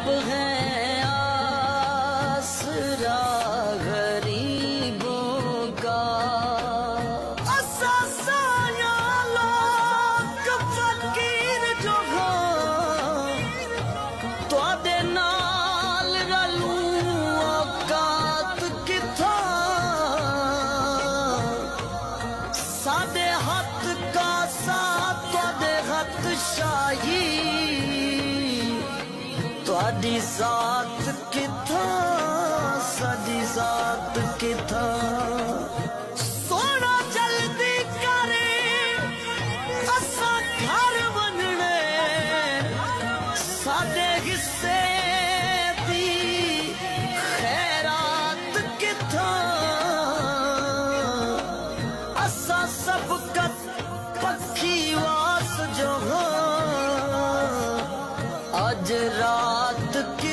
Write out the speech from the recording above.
अब है आसरा गरीबों का। असासाया लोग फकीर जो हो तुहाडे नाल रलू औकात किथा। साडे हथ का साथ तुहाडे हथ शाही तुहाडी जात किथा साडी जात किथा। सोना जल्दी करे असा घर बनने साडे हिस्से दी खैरात किथा। असा सबकत पक्की वास जो हो अज रात की